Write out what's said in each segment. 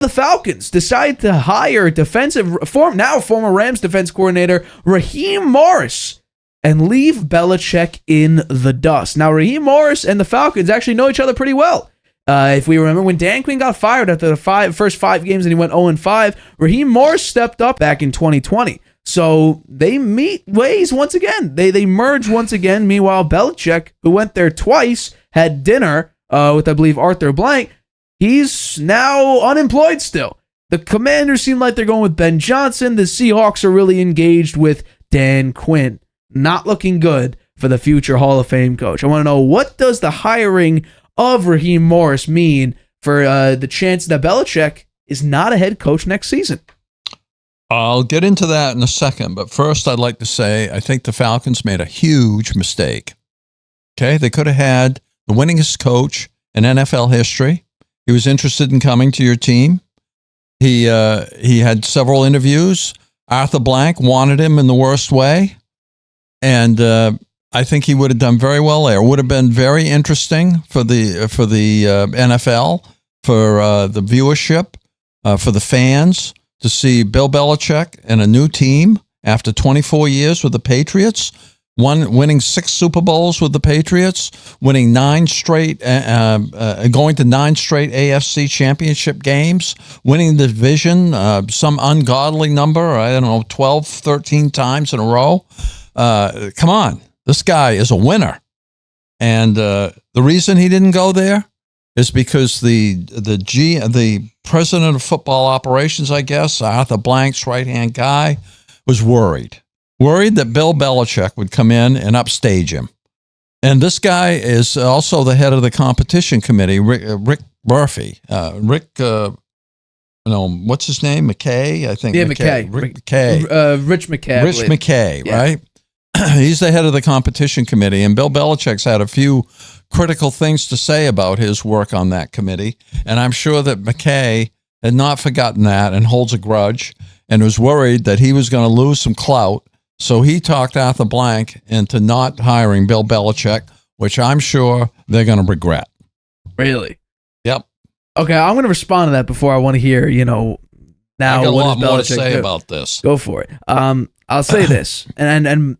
The Falcons decide to hire former Rams defense coordinator Raheem Morris and leave Belichick in the dust. Now, Raheem Morris and the Falcons actually know each other pretty well. If we remember, when Dan Quinn got fired after the first 5 games and he went 0-5, Raheem Morris stepped up back in 2020. So they meet ways once again. They merge once again. Meanwhile, Belichick, who went there twice, had dinner with, I believe, Arthur Blank. He's now unemployed still. The Commanders seem like they're going with Ben Johnson. The Seahawks are really engaged with Dan Quinn. Not looking good for the future Hall of Fame coach. I want to know, what does the hiring of Raheem Morris mean for the chance that Belichick is not a head coach next season? I'll get into that in a second, but first I'd like to say I think the Falcons made a huge mistake. Okay, they could have had the winningest coach in NFL history. He was interested in coming to your team. He had several interviews. Arthur Blank wanted him in the worst way, and I think he would have done very well there. It would have been very interesting for the NFL, for the viewership, for the fans, to see Bill Belichick and a new team after 24 years with the Patriots, winning 6 Super Bowls with the Patriots, winning 9 straight, going to 9 straight AFC championship games, winning the division, some ungodly number, 12, 13 times in a row. Come on, this guy is a winner. And the reason he didn't go there is because the president of football operations, I guess, Arthur Blank's right-hand guy, was worried that Bill Belichick would come in and upstage him. And this guy is also the head of the competition committee, Rick Murphy. What's his name? McKay, I think. Yeah, McKay. Rich McKay. Rich McKay, yeah. Right? He's the head of the competition committee, and Bill Belichick's had a few critical things to say about his work on that committee. And I'm sure that McKay had not forgotten that and holds a grudge and was worried that he was going to lose some clout. So he talked Arthur Blank into not hiring Bill Belichick, which I'm sure they're going to regret. Really? Yep. Okay, I'm going to respond to that before I want to hear, now I got a lot more to Belichick say do? about this. Go for it. I'll say this, and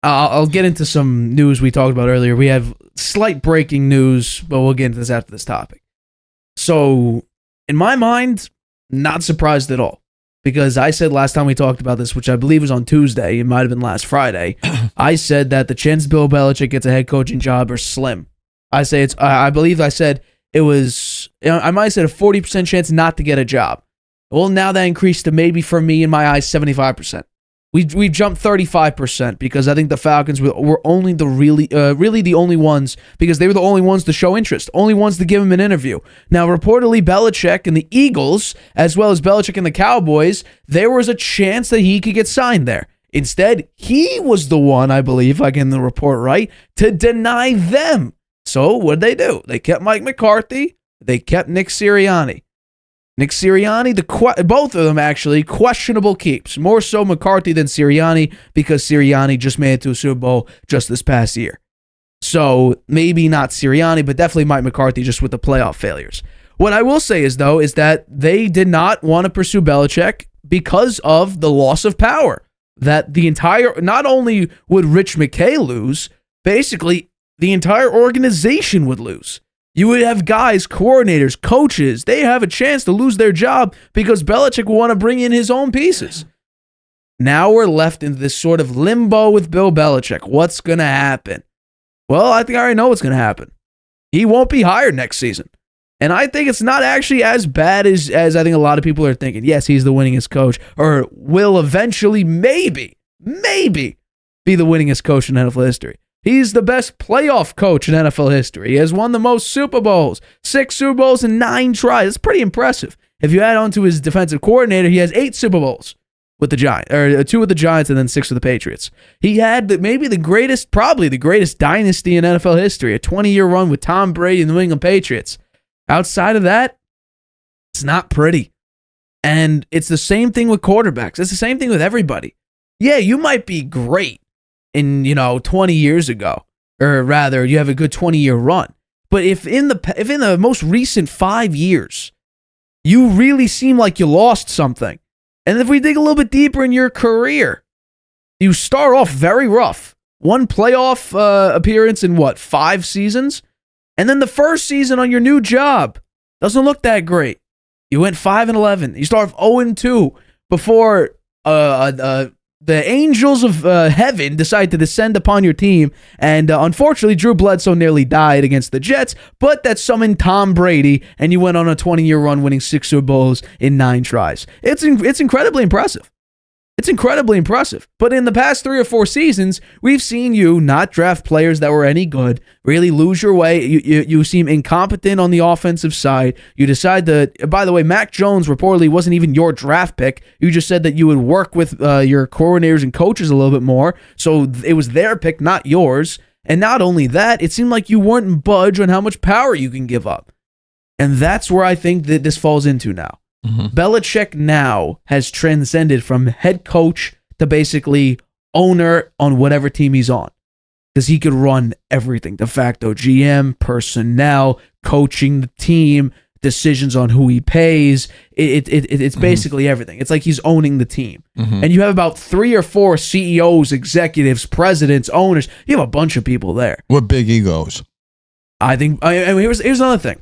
I'll get into some news we talked about earlier. We have slight breaking news, but we'll get into this after this topic. So, in my mind, not surprised at all. Because I said last time we talked about this, which I believe was on Tuesday, it might have been last Friday, I said that the chance Bill Belichick gets a head coaching job are slim. I said it was, I might have said a 40% chance not to get a job. Well, now that increased to maybe, for me, in my eyes, 75%. We jumped 35% because I think the Falcons were only really the only ones, because they were the only ones to show interest, only ones to give him an interview. Now, reportedly, Belichick and the Eagles, as well as Belichick and the Cowboys, there was a chance that he could get signed there. Instead, he was the one, I believe, if I get the report right, to deny them. So what did they do? They kept Mike McCarthy. They kept Nick Sirianni. Nick Sirianni, both of them actually, questionable keeps. More so McCarthy than Sirianni, because Sirianni just made it to a Super Bowl just this past year. So maybe not Sirianni, but definitely Mike McCarthy just with the playoff failures. What I will say is, though, is that they did not want to pursue Belichick because of the loss of power. That not only would Rich McKay lose, basically the entire organization would lose. You would have guys, coordinators, coaches, they have a chance to lose their job because Belichick will want to bring in his own pieces. Now we're left in this sort of limbo with Bill Belichick. What's going to happen? Well, I think I already know what's going to happen. He won't be hired next season. And I think it's not actually as bad as I think a lot of people are thinking. Yes, he's the winningest coach, or will eventually maybe be the winningest coach in NFL history. He's the best playoff coach in NFL history. He has won the most Super Bowls, 6 Super Bowls in 9 tries. It's pretty impressive. If you add on to his defensive coordinator, he has 8 Super Bowls with the Giants, or 2 with the Giants and then 6 with the Patriots. He had probably the greatest dynasty in NFL history, a 20-year run with Tom Brady and the New England Patriots. Outside of that, it's not pretty. And it's the same thing with quarterbacks. It's the same thing with everybody. Yeah, you might be great in 20 years ago, or rather, you have a good 20-year run. But if in the most recent 5 years, you really seem like you lost something. And if we dig a little bit deeper in your career, you start off very rough. One playoff appearance in 5 seasons? And then the first season on your new job doesn't look that great. You went 5-11. You start off 0-2 before the angels of heaven decide to descend upon your team. And unfortunately, Drew Bledsoe nearly died against the Jets, but that summoned Tom Brady, and you went on a 20-year run winning 6 Super Bowls in 9 tries. It's incredibly impressive. It's incredibly impressive. But in the past 3 or 4 seasons, we've seen you not draft players that were any good, really lose your way. You seem incompetent on the offensive side. You decide to, by the way, Mac Jones reportedly wasn't even your draft pick. You just said that you would work with your coordinators and coaches a little bit more. So it was their pick, not yours. And not only that, it seemed like you weren't budge on how much power you can give up. And that's where I think that this falls into now. Mm-hmm. Belichick now has transcended from head coach to basically owner on whatever team he's on. Because he could run everything. De facto GM, personnel, coaching the team, decisions on who he pays. It's basically everything. It's like he's owning the team. Mm-hmm. And you have about 3 or 4 CEOs, executives, presidents, owners. You have a bunch of people there. With big egos. I think, here's another thing.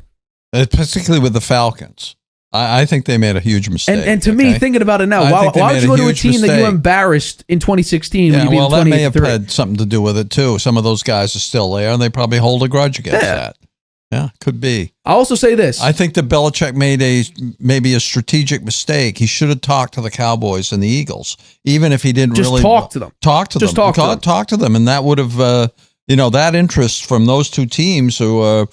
Particularly with the Falcons. I think they made a huge mistake. And to me, thinking about it now, why would you go to a team that you embarrassed in 2016 when you beat them 28-3? That may have had something to do with it, too. Some of those guys are still there, and they probably hold a grudge against that. Yeah, could be. I'll also say this. I think that Belichick made maybe a strategic mistake. He should have talked to the Cowboys and the Eagles, even if he didn't just really talk to them. Talk to them, and that would have, that interest from those 2 teams who are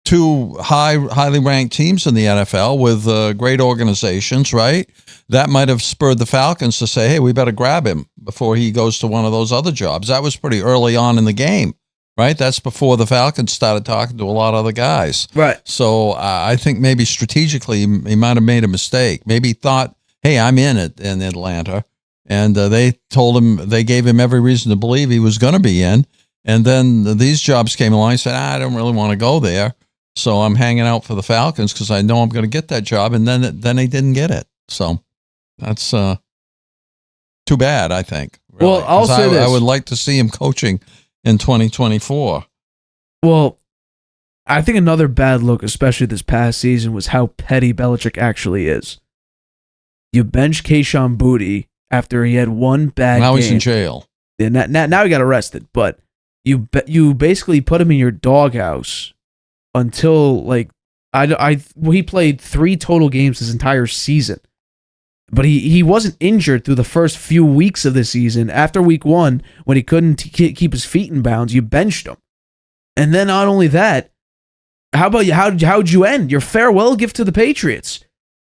2 highly ranked teams in the NFL with great organizations, right? That might have spurred the Falcons to say, hey, we better grab him before he goes to one of those other jobs. That was pretty early on in the game, right? That's before the Falcons started talking to a lot of other guys. Right. So I think maybe strategically he might have made a mistake. Maybe he thought, hey, I'm in Atlanta. And they gave him every reason to believe he was going to be in. And then these jobs came along and said, I don't really want to go there. So I'm hanging out for the Falcons because I know I'm going to get that job, and then they didn't get it. So that's too bad, I think. Really. Well, I'll say this. I would like to see him coaching in 2024. Well, I think another bad look, especially this past season, was how petty Belichick actually is. You bench Kayshon Boutte after he had one bad game. Now he's in jail. Yeah, now he got arrested, but you basically put him in your doghouse until he played 3 total games this entire season. But he wasn't injured through the first few weeks of the season. After week 1, when he couldn't keep his feet in bounds, you benched him. And then not only that, how about you? How'd you end your farewell gift to the Patriots?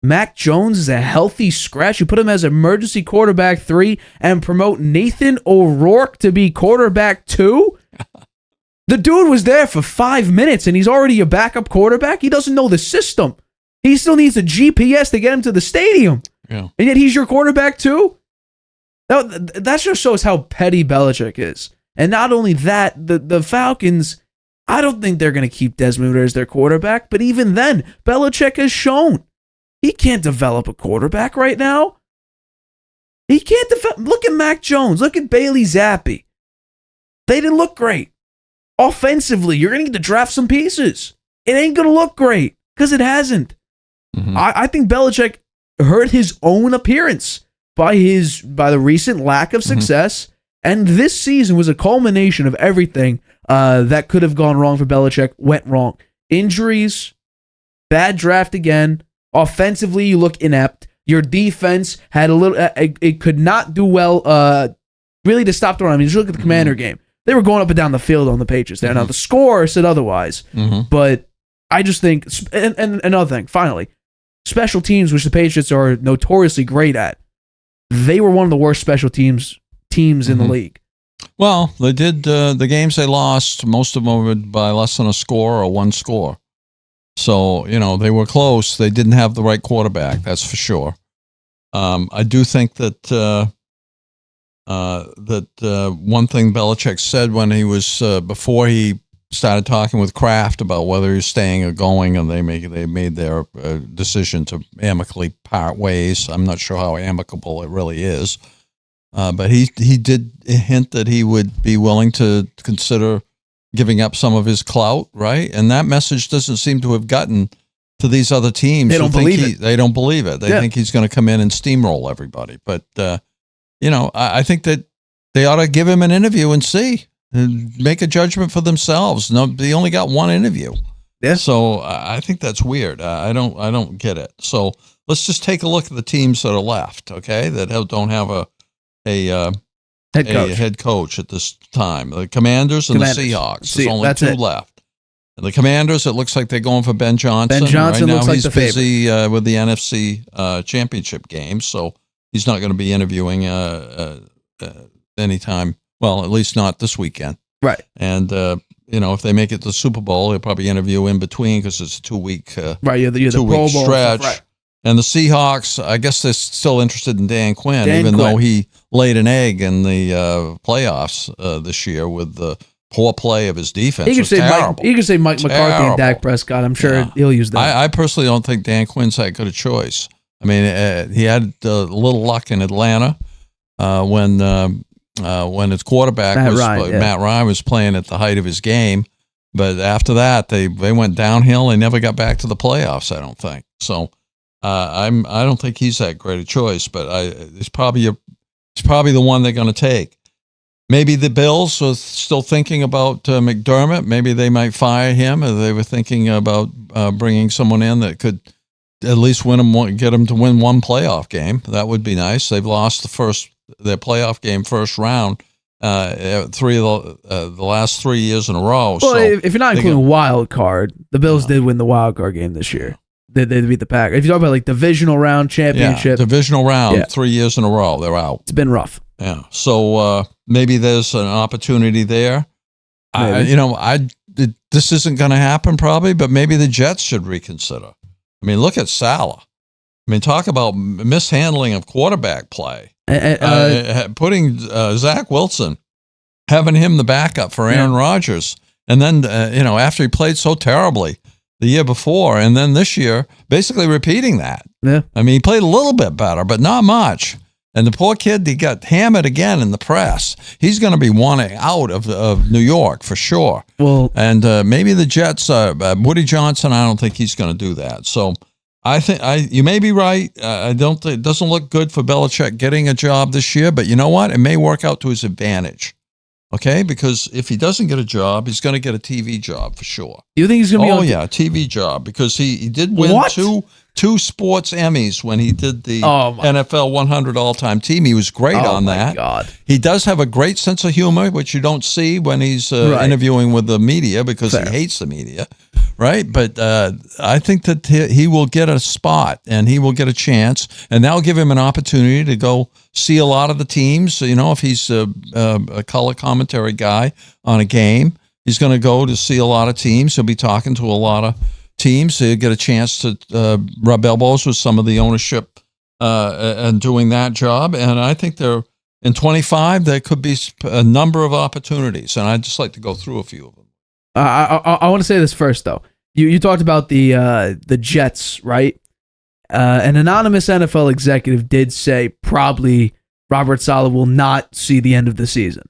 Mac Jones is a healthy scratch. You put him as emergency quarterback 3 and promote Nathan O'Rourke to be quarterback 2? The dude was there for 5 minutes and he's already a backup quarterback. He doesn't know the system. He still needs a GPS to get him to the stadium. Yeah. And yet he's your quarterback too? That just shows how petty Belichick is. And not only that, the Falcons, I don't think they're going to keep Desmond Ridder as their quarterback. But even then, Belichick has shown he can't develop a quarterback right now. He can't develop. Look at Mac Jones. Look at Bailey Zappi. They didn't look great. Offensively, you're going to need to draft some pieces. It ain't going to look great because it hasn't. Mm-hmm. I think Belichick hurt his own appearance by the recent lack of success. Mm-hmm. And this season was a culmination of everything that could have gone wrong for Belichick went wrong. Injuries, bad draft again. Offensively, you look inept. Your defense had a little. It could not do well. Really, to stop the run. I mean, just look at the Commander game. They were going up and down the field on the Patriots there. Mm-hmm. Now the score said otherwise, but I just think. And another thing, finally, special teams, which the Patriots are notoriously great at, they were one of the worst special teams in the league. Well, they did the games they lost. Most of them were by less than a score or 1 score. So, they were close. They didn't have the right quarterback, that's for sure. I do think that one thing Belichick said when he was before he started talking with Kraft about whether he's staying or going, and they made their decision to amicably part ways. I'm not sure how amicable it really is, but he did hint that he would be willing to consider giving up some of his clout, right? And that message doesn't seem to have gotten to these other teams. They don't believe it. They don't believe it. They think he's going to come in and steamroll everybody. But, I think that they ought to give him an interview and see, and make a judgment for themselves. No, they only got one interview. Yeah. So I think that's weird. I don't get it. So let's just take a look at the teams that are left, okay, that don't have a head coach at this time. The Commanders and the Seahawks. There's only two left. And the Commanders, it looks like they're going for Ben Johnson. Ben Johnson right looks now like the favorite. He's busy with the NFC championship game, so he's not going to be interviewing anytime. Well, at least not this weekend. Right. And, if they make it to the Super Bowl, they'll probably interview in between because it's a 2-week you're the Pro Bowl stretch. Right. And the Seahawks, I guess they're still interested in Dan Quinn, though he laid an egg in the playoffs this year with the poor play of his defense. You can say Mike McCarthy and Dak Prescott. I'm sure he'll use that. I personally don't think Dan Quinn's that good a choice. I mean, he had a little luck in Atlanta when his quarterback Matt Ryan was playing at the height of his game. But after that, they went downhill. They never got back to the playoffs, I don't think. So I don't think he's that great a choice, but it's probably the one they're going to take. Maybe the Bills are still thinking about McDermott. Maybe they might fire him, or they were thinking about bringing someone in that could at least get them to win one playoff game. That would be nice. They've lost their playoff game first round 3 of the last 3 years in a row. Well, so if you're not including wild card, the Bills did win the wild card game this year. They beat the Packers. If you talk about like divisional round championship, divisional round 3 years in a row, they're out. It's been rough. Yeah, so maybe there's an opportunity there. This isn't going to happen probably, but maybe the Jets should reconsider. I mean, look at Salah. I mean, talk about mishandling of quarterback play. Putting Zach Wilson, having him the backup for Aaron Rodgers, and then after he played so terribly the year before, and then this year basically repeating that. Yeah, I mean, he played a little bit better, but not much. And the poor kid, he got hammered again in the press. He's going to be wanting out of New York for sure. Well, and maybe the Jets, Woody Johnson, I don't think he's going to do that. So I think you may be right. I don't think it doesn't look good for Belichick getting a job this year, but you know what? It may work out to his advantage. Okay, because if he doesn't get a job, he's going to get a TV job for sure. You think he's going to be? A TV job because he did win two sports Emmys when he did the NFL 100 all-time team. He was great on that. God. He does have a great sense of humor, which you don't see when he's interviewing with the media because he hates the media, right? But I think that he will get a spot and he will get a chance, and that'll give him an opportunity to go see a lot of the teams. If he's a color commentary guy on a game, he's going to go to see a lot of teams. He'll be talking to a lot of teams. He'll get a chance to rub elbows with some of the ownership and doing that job. And I think in 25, there could be a number of opportunities. And I'd just like to go through a few of them. I want to say this first, though. You talked about the Jets, right? An anonymous NFL executive did say probably Robert Saleh will not see the end of the season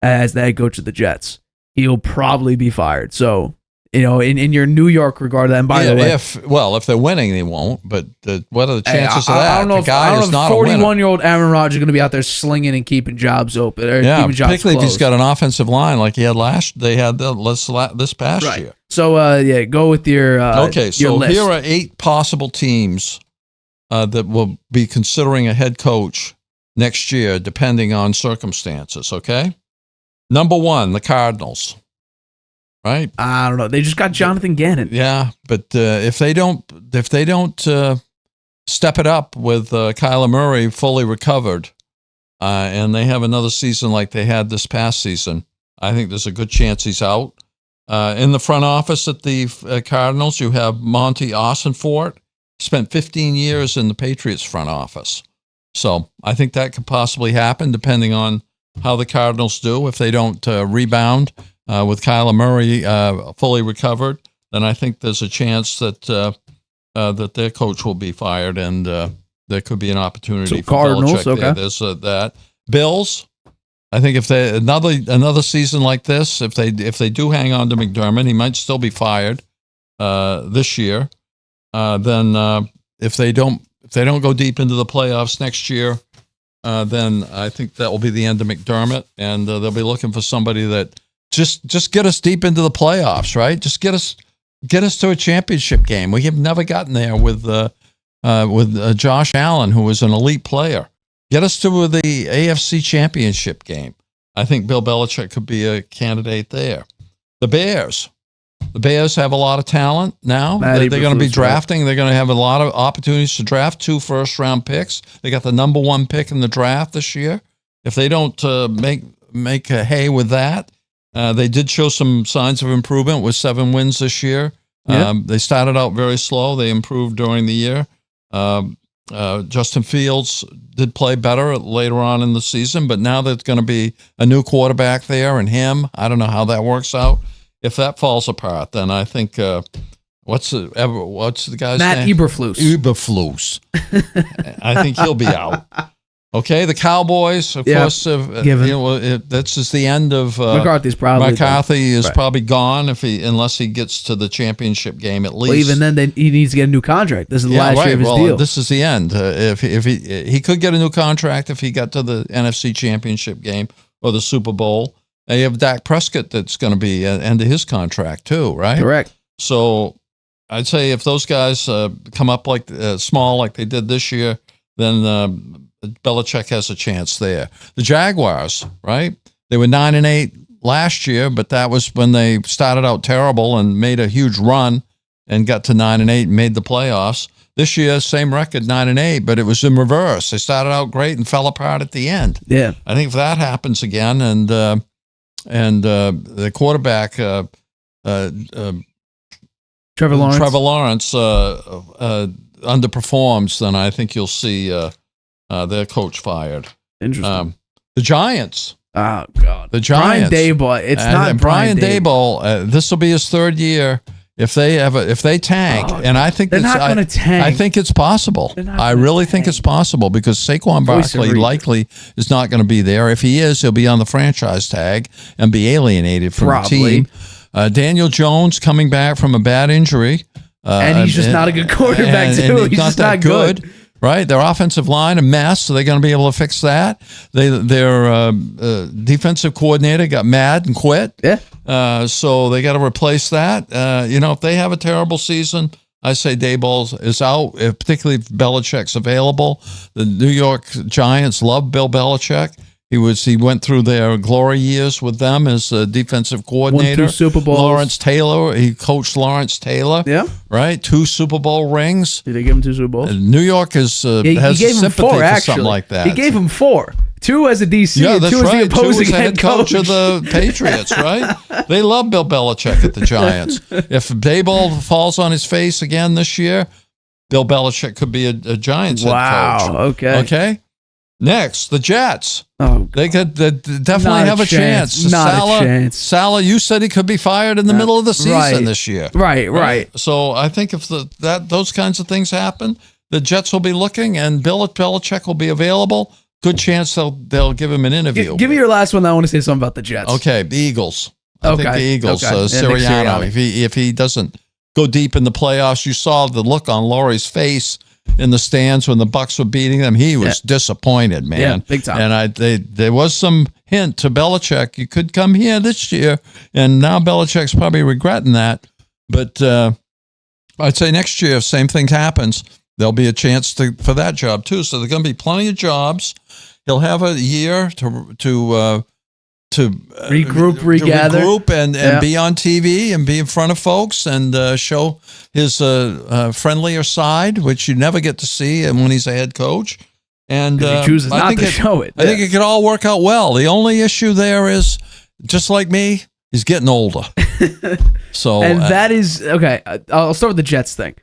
as the head coach of the Jets. He'll probably be fired. So, in your New York regard to that, and by the way, if they're winning, they won't. But what are the chances of that? I don't know if 41-year-old Aaron Rodgers is going to be out there slinging and keeping jobs open. Keeping jobs particularly closed. if he's got an offensive line like he had this past year. So, go with your okay. So your list. Here are 8 possible teams that will be considering a head coach next year, depending on circumstances. Okay, number 1, the Cardinals. Right? I don't know. They just got Jonathan Gannon. Yeah, but if they don't step it up with Kyler Murray fully recovered, and they have another season like they had this past season, I think there's a good chance he's out. In the front office at the Cardinals, you have Monty Ossenfort. Spent 15 years in the Patriots front office. So I think that could possibly happen depending on how the Cardinals do. If they don't rebound with Kyler Murray fully recovered, then I think there's a chance that that their coach will be fired, and there could be an opportunity for Cardinals, Belichick okay. there. There's that. Bills, I think if they another season like this, if they do hang on to McDermott, he might still be fired this year. Then if they don't go deep into the playoffs next year, then I think that will be the end of McDermott, and they'll be looking for somebody that just get us deep into the playoffs, right? Just get us to a championship game. We have never gotten there with Josh Allen, who was an elite player. Get us to the AFC championship game. I think Bill Belichick could be a candidate there. The Bears have a lot of talent now. They're going to be drafting. They're going to have a lot of opportunities to draft 2 first-round picks. They got the number 1 pick in the draft this year. If they don't make hay with that, they did show some signs of improvement with 7 wins this year. Yeah. They started out very slow. They improved during the year. Justin Fields did play better later on in the season, but now there's going to be a new quarterback there and him. I don't know how that works out. If that falls apart, then I think what's the guy's Matt name? Eberflus. Eberflus. I think he'll be out. Okay, the Cowboys, of course, that's just the end of McCarthy's probably gone unless he gets to the championship game at least. Well, even then, he needs to get a new contract. This is the last year of his deal. This is the end. If he could get a new contract if he got to the NFC Championship game or the Super Bowl. And you have Dak Prescott that's going to be at the end of his contract too, right? Correct. So I'd say if those guys come up like small like they did this year, then Belichick has a chance there. The Jaguars, right? They were 9-8 last year, but that was when they started out terrible and made a huge run and got to 9-8 and made the playoffs. This year, same record, 9-8, but it was in reverse. They started out great and fell apart at the end. Yeah, I think if that happens again, and the quarterback Trevor Lawrence underperforms, then I think you'll see their coach fired. Interesting. The Giants. Oh God, the Giants. Brian Daboll. It's not Brian Daboll. This will be his 3rd year. If they tank, and I think they're not going to tank. I think it's possible. I really think it's possible because Saquon Barkley likely is not going to be there. If he is, he'll be on the franchise tag and be alienated from the team. Daniel Jones coming back from a bad injury, and he's just not a good quarterback too. He's just not good. Right, their offensive line a mess, so they're going to be able to fix that. Their defensive coordinator got mad and quit. Yeah. So they got to replace that. If they have a terrible season, I say Daboll is out. Particularly if Belichick's available. The New York Giants love Bill Belichick. He went through their glory years with them as a defensive coordinator. Won 2 Super Bowls. Lawrence Taylor, he coached Lawrence Taylor. Yeah, right. 2 Super Bowl rings. Did they give him 2 Super Bowls? New York has he gave him 4, for something like that. He gave him 4. 2 as a DC, yeah, and that's 2 as right. the opposing 2 as head coach of the Patriots, right? They love Bill Belichick at the Giants. If Daboll falls on his face again this year, Bill Belichick could be a Giants head coach. Wow, okay. Next, the Jets. Oh, they could definitely have a chance. Not a chance. Salah, you said he could be fired in the middle of the season this year. Right. So I think if those kinds of things happen, the Jets will be looking, and Bill Belichick will be available. Good chance they'll give him an interview. Give me your last one. I want to say something about the Jets. Okay, the Eagles. I think the Eagles. Sirianni. If he doesn't go deep in the playoffs, you saw the look on Laurie's face in the stands when the Bucs were beating them. He was disappointed, man. Yeah, big time. And there was some hint to Belichick, you could come here this year, and now Belichick's probably regretting that. But I'd say next year, if same thing happens, there'll be a chance for that job too. So there's going to be plenty of jobs. He'll have a year to regroup and be on TV and be in front of folks and show his friendlier side, which you never get to see when he's a head coach. And he chooses not to show it. I think it could all work out well. The only issue there is, just like me, he's getting older. So that is okay. I'll start with the Jets thing.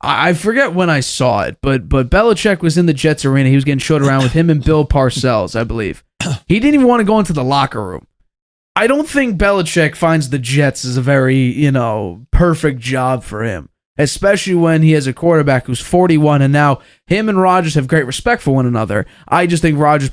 I forget when I saw it, but Belichick was in the Jets arena. He was getting showed around with him and Bill Parcells, I believe. He didn't even want to go into the locker room. I don't think Belichick finds the Jets as a very, perfect job for him, especially when he has a quarterback who's 41, and now him and Rodgers have great respect for one another. I just think Rodgers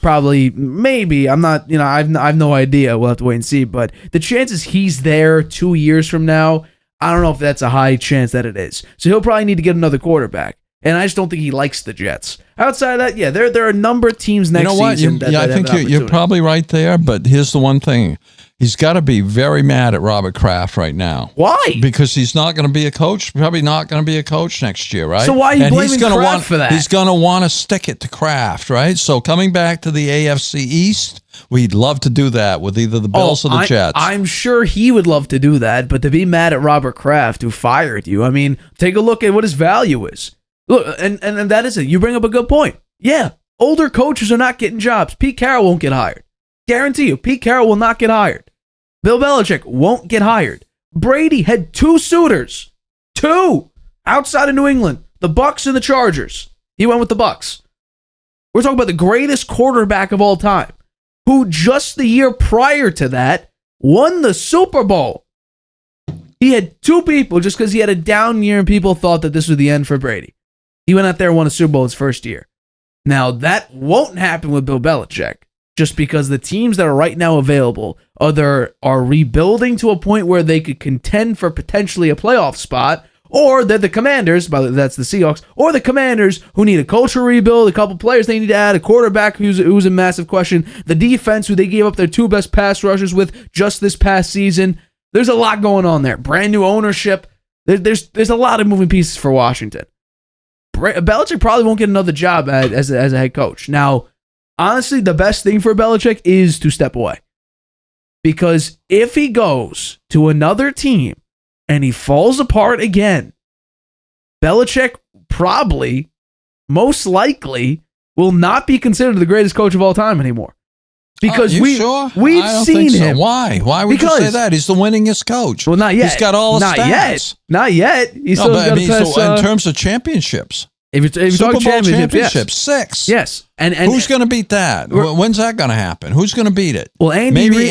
maybe, I'm not, I've no idea. We'll have to wait and see, but the chances he's there 2 years from now, I don't know if that's a high chance that it is. So he'll probably need to get another quarterback. And I just don't think he likes the Jets. Outside of that, yeah, there are a number of teams next season. I think you're probably right there, but here's the one thing. He's got to be very mad at Robert Kraft right now. Why? Because he's not going to be a coach, probably not going to be a coach next year, right? So why are you blaming Kraft for that? He's going to want to stick it to Kraft, right? So coming back to the AFC East, we'd love to do that with either the Bills or the Jets. I'm sure he would love to do that, but to be mad at Robert Kraft, who fired you, I mean, take a look at what his value is. Look, and that is it. You bring up a good point. Yeah, older coaches are not getting jobs. Pete Carroll won't get hired. Guarantee you, Pete Carroll will not get hired. Bill Belichick won't get hired. Brady had 2 suitors. 2 outside of New England. The Bucs and the Chargers. He went with the Bucs. We're talking about the greatest quarterback of all time, who just the year prior to that won the Super Bowl. He had 2 people just because he had a down year and people thought that this was the end for Brady. He went out there and won a Super Bowl his first year. Now, that won't happen with Bill Belichick, just because the teams that are right now available either are rebuilding to a point where they could contend for potentially a playoff spot, or they're the Commanders, that's the Seahawks, or the Commanders who need a culture rebuild, a couple players they need to add, a quarterback who's a massive question, the defense who they gave up their 2 best pass rushers with just this past season. There's a lot going on there. Brand new ownership. There's a lot of moving pieces for Washington. Belichick probably won't get another job as a head coach. Now, honestly, the best thing for Belichick is to step away. Because if he goes to another team and he falls apart again, Belichick probably, most likely, will not be considered the greatest coach of all time anymore. Because we've seen him. Why? Why would you say that? He's the winningest coach. Well, not yet. He's got all the stats. Not yet. He's still got to pass. In terms of championships. If you're Super talking Bowl championships, yes. 6. Yes. And who's going to beat that? When's that going to happen? Who's going to beat it? Well, Andy Reid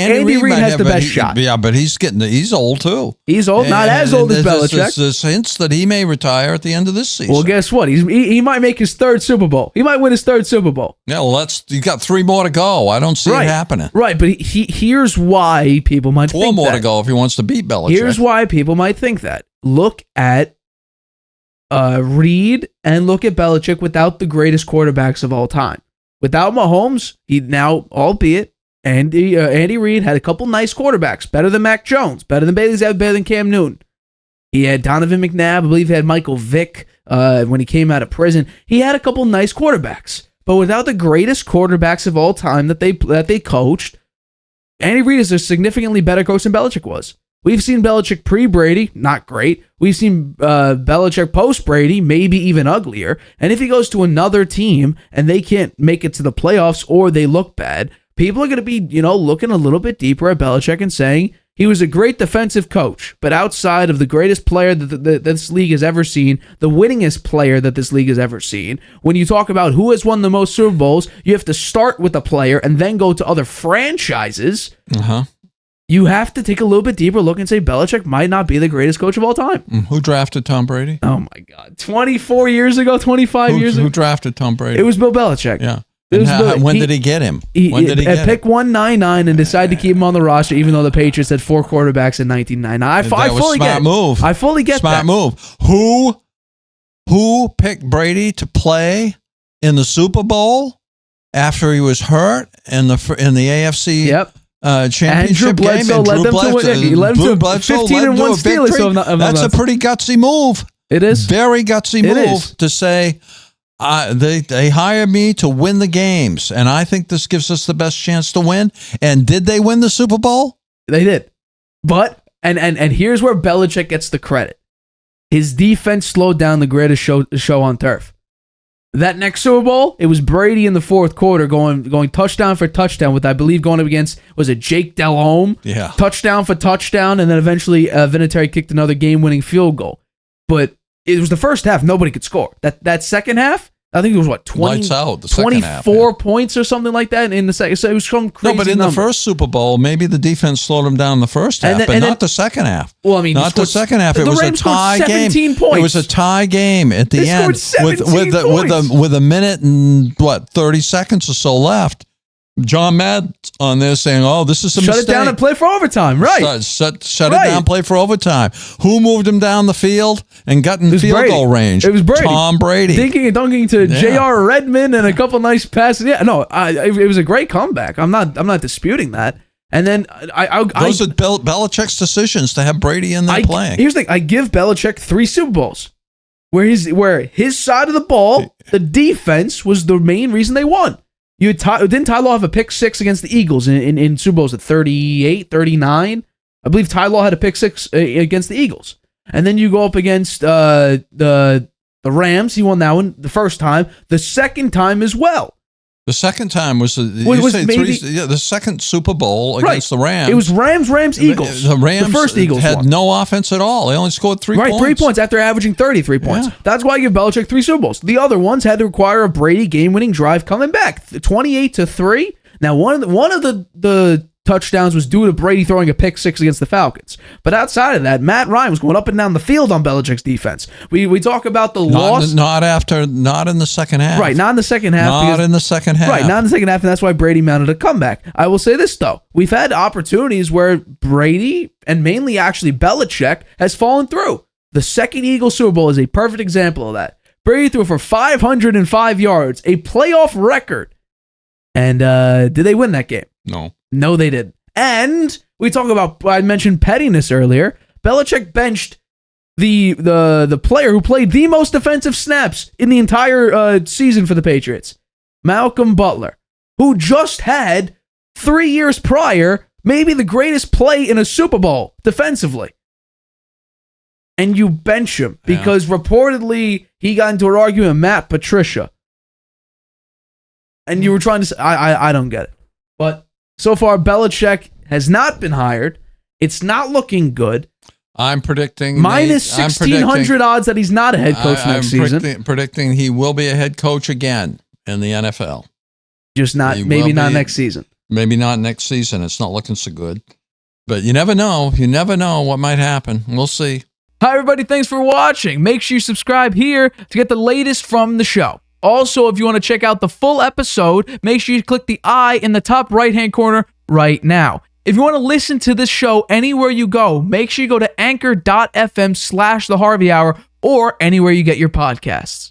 has the best shot. Yeah, but he's old too. He's old, not as old as Belichick. There's hints that he may retire at the end of this season. Well, guess what? He might make his 3rd Super Bowl. He might win his 3rd Super Bowl. Yeah, well, you got 3 more to go. I don't see it happening. Right, but here's why people might think that. 4 more to go if he wants to beat Belichick. Here's why people might think that. Look at Reid and look at Belichick without the greatest quarterbacks of all time. Without Mahomes, he now, albeit, Andy Reid had a couple nice quarterbacks, better than Mac Jones, better than Bailey Zappi, better than Cam Newton. He had Donovan McNabb, I believe he had Michael Vick when he came out of prison. He had a couple nice quarterbacks, but without the greatest quarterbacks of all time that they coached, Andy Reid is a significantly better coach than Belichick was. We've seen Belichick pre-Brady, not great. We've seen Belichick post-Brady, maybe even uglier. And if he goes to another team and they can't make it to the playoffs or they look bad, people are going to be, looking a little bit deeper at Belichick and saying he was a great defensive coach, but outside of the greatest player that this league has ever seen, the winningest player that this league has ever seen, when you talk about who has won the most Super Bowls, you have to start with a player and then go to other franchises. You have to take a little bit deeper look and say Belichick might not be the greatest coach of all time. Who drafted Tom Brady? Oh, my God. 24 years ago, 25 years ago? Who drafted Tom Brady? It was Bill Belichick. Yeah. When did he get him? At pick 199 and decided to keep him on the roster, even though the Patriots had 4 quarterbacks in 1999. I fully get that. Smart move. Who picked Brady to play in the Super Bowl after he was hurt in the AFC? Yep. Championship game, and Drew Bledsoe 15-1 Steelers. That's a pretty gutsy move. It is very gutsy move to say they hired me to win the games, and I think this gives us the best chance to win. And did they win the Super Bowl? They did, but and here's where Belichick gets the credit. His defense slowed down the greatest show on turf. That next Super Bowl, it was Brady in the 4th quarter going touchdown for touchdown with, I believe, going up against, was it Jake Delhomme? Yeah. Touchdown for touchdown, and then eventually Vinatieri kicked another game-winning field goal. But it was the first half, nobody could score. That second half, I think it was what, 20, Lights out the second half, 24 points or something like that in the second. So it was some crazy No, but in number. the first Super Bowl, maybe the defense slowed them down in the first half, but not the second half. Well, I mean, not the second half. It was a tie game. Points. It was a tie game at the end with a minute and 30 seconds or so left. John Madden on there saying, "Oh, this is a mistake. Shut it down and play for overtime." Right. Shut it down, play for overtime. Who moved him down the field and got in field goal range? It was Brady. Tom Brady. Dinking and dunking to J.R. Redmond and a couple nice passes. Yeah, no, it was a great comeback. I'm not disputing that. And then those are Belichick's decisions to have Brady in there playing. Here's the thing: I give Belichick 3 Super Bowls where his side of the ball, the defense was the main reason they won. Didn't Ty Law have a pick 6 against the Eagles in Super Bowls at 38, 39? I believe Ty Law had a pick 6 against the Eagles. And then you go up against the Rams. He won that one the first time. The second time as well. The second time was the second Super Bowl against the Rams. It was Rams, Eagles. The Rams first Eagles had won. No offense at all. They only scored 3 points. 3 points after averaging 33 points. Yeah. That's why I give Belichick 3 Super Bowls. The other ones had to require a Brady game-winning drive coming back. 28-3. Now, one of the touchdowns was due to Brady throwing a pick 6 against the Falcons. But outside of that, Matt Ryan was going up and down the field on Belichick's defense. We talk about the loss. Not in the second half. Right, not in the second half. Not in the second half. Right, not in the second half, and that's why Brady mounted a comeback. I will say this, though. We've had opportunities where Brady, and mainly actually Belichick, has fallen through. The second Eagles Super Bowl is a perfect example of that. Brady threw for 505 yards, a playoff record. And did they win that game? No, they didn't. And we talk about, I mentioned pettiness earlier. Belichick benched the player who played the most defensive snaps in the entire season for the Patriots, Malcolm Butler, who just had 3 years prior maybe the greatest play in a Super Bowl defensively. And you bench him because reportedly he got into an argument with Matt Patricia. And you were trying to say, I don't get it. But so far, Belichick has not been hired. It's not looking good. I'm predicting minus 1,600 odds that he's not a head coach next season. Predicting he will be a head coach again in the NFL. Just not, maybe not next season. Maybe not next season. It's not looking so good. But you never know. You never know what might happen. We'll see. Hi, everybody. Thanks for watching. Make sure you subscribe here to get the latest from the show. Also, if you want to check out the full episode, make sure you click the I in the top right-hand corner right now. If you want to listen to this show anywhere you go, make sure you go to anchor.fm/The Harvey Hour or anywhere you get your podcasts.